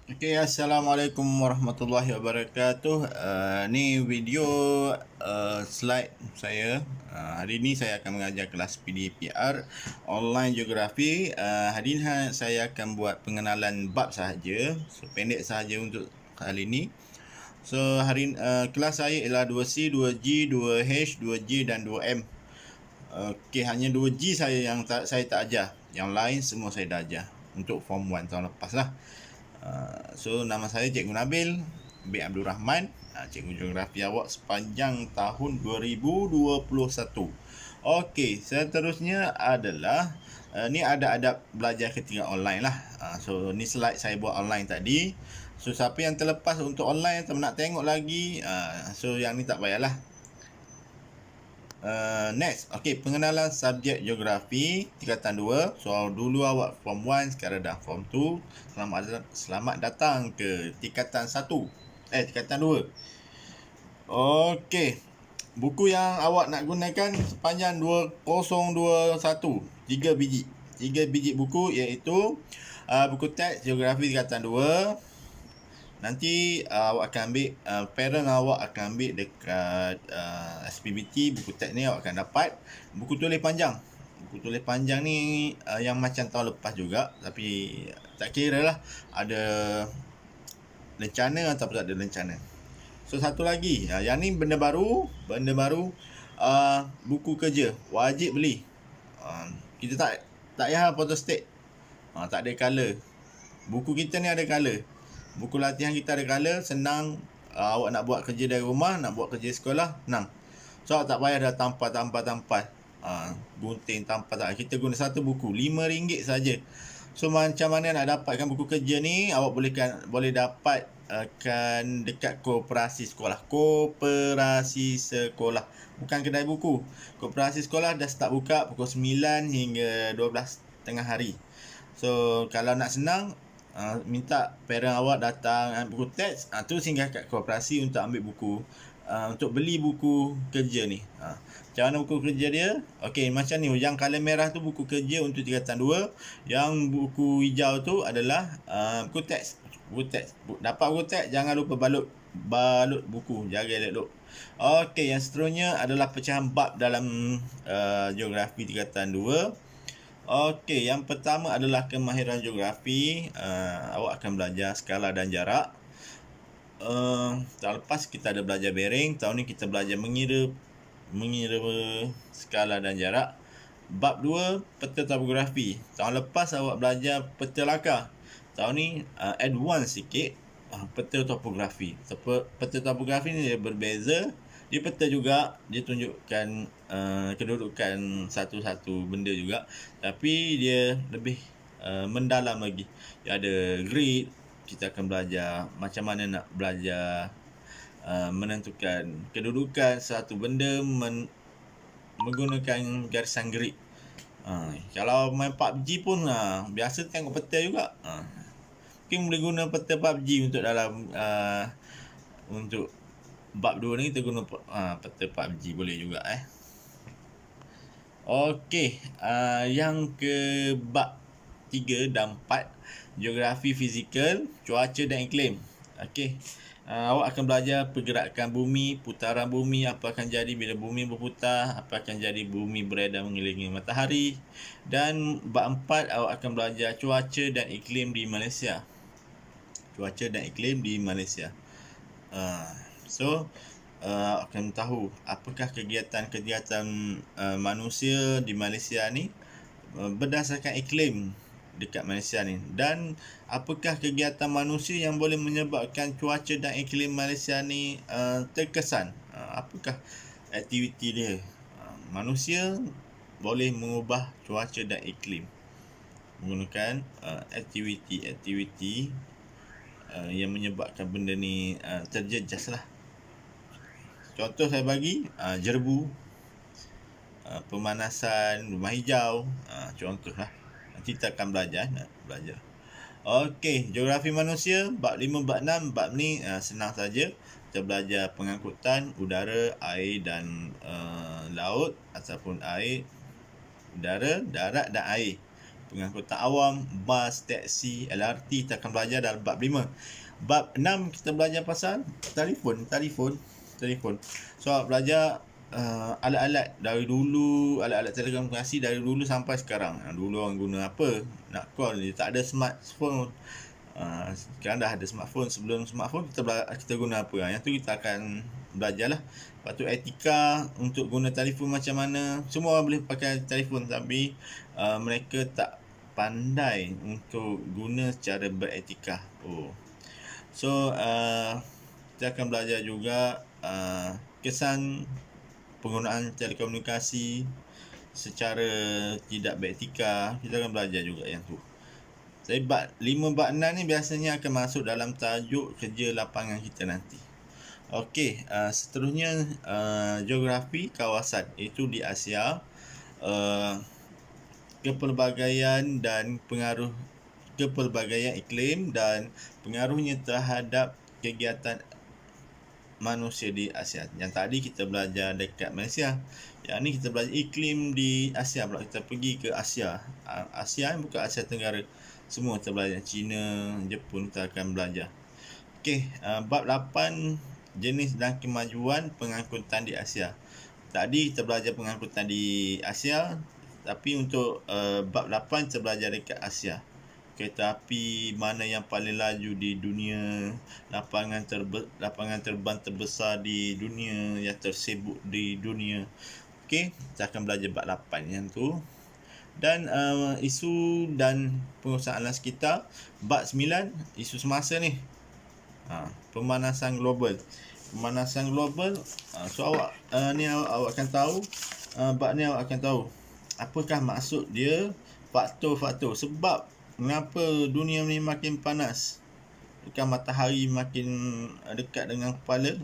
Okay, Assalamualaikum warahmatullahi wabarakatuh. Ni video slide saya. Hari ni saya akan mengajar kelas PDPR online geografi. Hari ni saya akan buat pengenalan bab sahaja. So, pendek sahaja untuk kali ni. So, kelas saya ialah 2C, 2G, 2H, 2J dan 2M. Okay, hanya 2G saya yang saya tak ajar. Yang lain semua saya dah ajar. Untuk form 1 tahun lepas lah. So nama saya Cikgu Nabil bin Abdul Rahman, cikgu geografi awak sepanjang tahun 2021. Okey, seterusnya adalah ni ada adab belajar ketika online lah. So ni slide saya buat online tadi. So siapa yang terlepas untuk online atau nak tengok lagi, so yang ni tak payahlah. Next, pengenalan subjek geografi tingkatan 2. So dulu awak form 1, sekarang dah form 2. Selamat datang ke tingkatan 1. Tingkatan 2. Okey. Buku yang awak nak gunakan sepanjang 2021, 3 biji. 3 biji buku iaitu buku teks geografi tingkatan 2. Nanti awak akan ambil, parent awak akan ambil dekat SPBT. Buku teks ni awak akan dapat buku tulis panjang. Buku tulis panjang ni yang macam tahun lepas juga, tapi tak kira lah ada rencana atau tak ada rencana. So satu lagi, yang ni benda baru, buku kerja wajib beli. Kita tak payah photostat, tak ada color. Buku kita ni ada color. Buku latihan kita ada color, senang. Awak nak buat kerja dari rumah, nak buat kerja sekolah, senang. So awak tak payah dah tampal. Gunting tampal tak. Kita guna satu buku, RM5 saja. So macam mana nak dapatkan buku kerja ni? Awak boleh dapatkan dekat koperasi sekolah. Koperasi sekolah, bukan kedai buku. Koperasi sekolah dah start buka pukul 9 hingga 12 tengah hari. So kalau nak senang, minta parent awak datang ambil buku teks, tu singgah kat koperasi untuk ambil buku, untuk beli buku kerja ni. Macam mana buku kerja dia? Okey, macam ni. Yang color merah tu buku kerja untuk tingkatan 2. Yang buku hijau tu adalah buku teks. Dapat buku teks, jangan lupa balut buku, jaga elok. Okey, yang seterusnya adalah pecahan bab dalam geografi tingkatan 2. Okey, yang pertama adalah kemahiran geografi. Awak akan belajar skala dan jarak. Tahun lepas kita ada belajar bearing. Tahun ni kita belajar mengira skala dan jarak. Bab 2, peta topografi. Tahun lepas awak belajar peta lakar. Tahun ni advance sikit, peta topografi. Peta topografi ni dia berbeza. Dia peta juga, dia tunjukkan kedudukan satu-satu benda juga, tapi dia lebih mendalam lagi. Dia ada grid. Kita akan belajar macam mana nak belajar menentukan kedudukan satu benda menggunakan garisan grid. Kalau main PUBG pun biasa tengok peta juga. Mungkin boleh guna peta PUBG untuk dalam untuk bab 2 ni kita guna peta PUBG boleh juga. Okey, yang ke bab 3 dan 4, geografi fizikal, cuaca dan iklim. Okey, awak akan belajar pergerakan bumi, putaran bumi, apa akan jadi bila bumi berputar, apa akan jadi bumi beredar mengelilingi matahari. Dan bab 4 awak akan belajar cuaca dan iklim di Malaysia. Akan tahu apakah kegiatan manusia di Malaysia ni berdasarkan iklim dekat Malaysia ni, dan apakah kegiatan manusia yang boleh menyebabkan cuaca dan iklim Malaysia ni terkesan. Apakah aktiviti dia. Manusia boleh mengubah cuaca dan iklim menggunakan aktiviti yang menyebabkan benda ni terjejas lah. Contoh saya bagi, jerbu, pemanasan rumah hijau, contoh lah. Nanti kita akan belajar. Okey, geografi manusia, bab 5, bab 6. Bab ni senang saja. Kita belajar pengangkutan udara, air dan laut, ataupun air, udara, darat dan air. pengangkutan awam, bas, taksi, LRT. Kita akan belajar dalam bab 5. Bab 6 kita belajar pasal telefon. So belajar alat-alat dari dulu, alat-alat telekomunikasi dari dulu sampai sekarang. Dulu orang guna apa? Nak call, dia tak ada smartphone. Sekarang dah ada smartphone. Sebelum smartphone kita guna apa? Yang tu kita akan belajar lah. Lepas tu etika untuk guna telefon macam mana. Semua orang boleh pakai telefon, tapi mereka tak pandai untuk guna secara beretika. So kita akan belajar juga kesan penggunaan telekomunikasi secara tidak beretika. Kita akan belajar juga yang tu. Saya bab 5 bab 6 ni biasanya akan masuk dalam tajuk kerja lapangan kita nanti. Okey, seterusnya geografi kawasan, itu di Asia. Kepelbagaian dan pengaruh kepelbagaian iklim dan pengaruhnya terhadap kegiatan manusia di Asia. Yang tadi kita belajar dekat Malaysia. Yang ni kita belajar iklim di Asia pula. Kita pergi ke Asia. Asia bukan Asia Tenggara. Semua kita belajar. China, Jepun kita akan belajar. Okey, bab 8, jenis dan kemajuan pengangkutan di Asia. Tadi kita belajar pengangkutan di Asia, tapi untuk bab 8 kita belajar dekat Asia. Kereta api mana yang paling laju di dunia, lapangan terbang terbesar di dunia, yang tersibuk di dunia. Okey, kita akan belajar bab 8 yang tu. Dan isu dan pengurusan alam sekitar, bab 9, isu semasa ni. Pemanasan global. So awak ni awak akan tahu, bab ni awak akan tahu apakah maksud dia, faktor-faktor sebab mengapa dunia ni makin panas, bukan matahari makin dekat dengan kepala.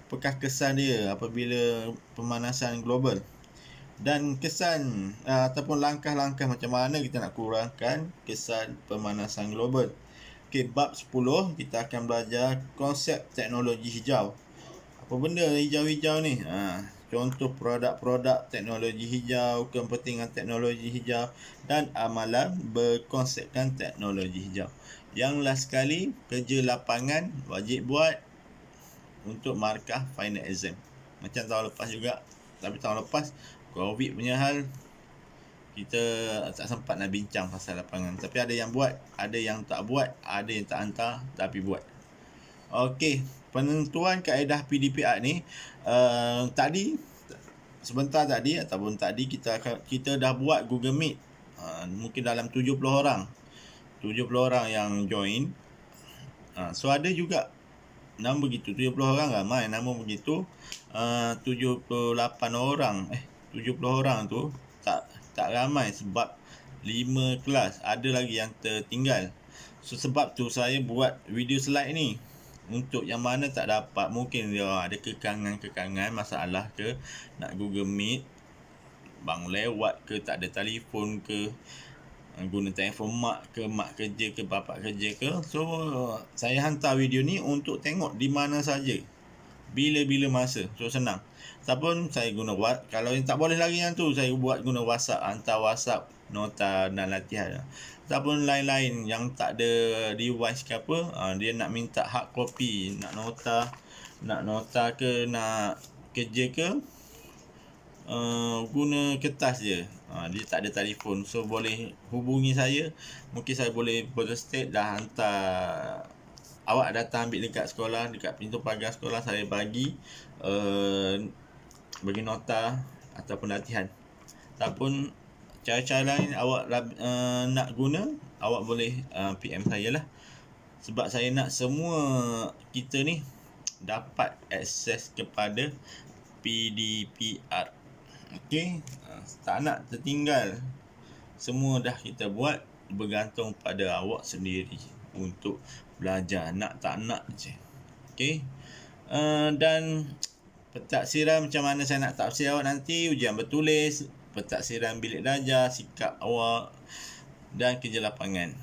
Apakah kesan dia apabila pemanasan global, dan kesan ataupun langkah-langkah macam mana kita nak kurangkan kesan pemanasan global. Okey, bab 10 kita akan belajar konsep teknologi hijau. Apa benda hijau-hijau ni? Contoh produk-produk teknologi hijau, kepentingan teknologi hijau dan amalan berkonsepkan teknologi hijau. Yang last sekali, kerja lapangan wajib buat untuk markah final exam. Macam tahun lepas juga. Tapi tahun lepas COVID punya hal, kita tak sempat nak bincang pasal lapangan. Tapi ada yang buat, ada yang tak buat, ada yang tak hantar tapi buat. Okey, penentuan kaedah PDPR ni sebentar tadi kita dah buat Google Meet. Mungkin dalam 70 orang yang join. So ada juga nama begitu, 70 orang ramai nama begitu. 70 orang tu tak ramai sebab 5 kelas, ada lagi yang tertinggal. So sebab tu saya buat video slide ni. Untuk yang mana tak dapat, mungkin dia ada kekangan masalah ke nak Google Meet, bang lewat ke, tak ada telefon ke, guna telefon mak kerja ke, bapak kerja ke. So saya hantar video ni untuk tengok di mana saja, bila-bila masa. So senang. Ataupun saya guna kalau yang tak boleh lagi yang tu, saya buat guna WhatsApp, hantar WhatsApp nota dan latihan. Ataupun lain-lain yang tak ada device ke apa, dia nak minta hard copy, nak nota ke, nak kerja ke, guna kertas je. Dia tak ada telefon. So boleh hubungi saya. Mungkin saya boleh photostat dah hantar. Awak datang ambil dekat sekolah, dekat pintu pagar sekolah, saya bagi nota ataupun latihan. Ataupun cara-cara lain awak nak guna, awak boleh PM saya lah. Sebab saya nak semua kita ni dapat akses kepada PDPR. Okey, tak nak tertinggal. Semua dah kita buat, bergantung pada awak sendiri untuk belajar, nak tak nak je. Okey. Dan pentaksiran macam mana saya nak tafsir awak nanti, ujian bertulis, pentaksiran bilik darjah, sikap awak dan kerja lapangan.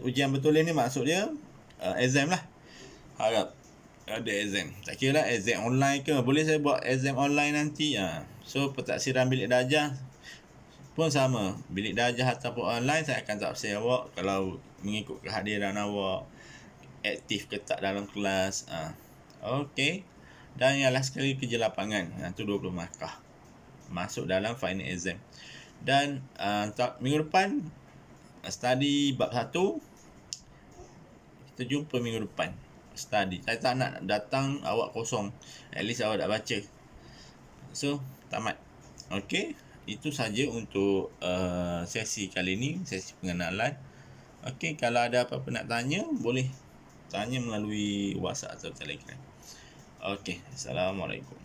Ujian bertulis ni maksud dia exam lah. Harap ada exam. Tak kira lah exam online ke, boleh saya buat exam online nanti. So pentaksiran bilik darjah pun sama. Bilik darjah ataupun online, saya akan tak absen awak kalau mengikut kehadiran awak, aktif ke tak dalam kelas. Okey. Dan yang last sekali kerja lapangan. Itu 20 markah. Masuk dalam final exam. Dan minggu depan study bab 1. Kita jumpa minggu depan. Study. Saya tak nak datang awak kosong. At least awak dah baca. So, tamat. Okey. Itu saja untuk sesi kali ini, sesi pengenalan. Okey, kalau ada apa-apa nak tanya, boleh tanya melalui WhatsApp atau Telegram. Okey, Assalamualaikum.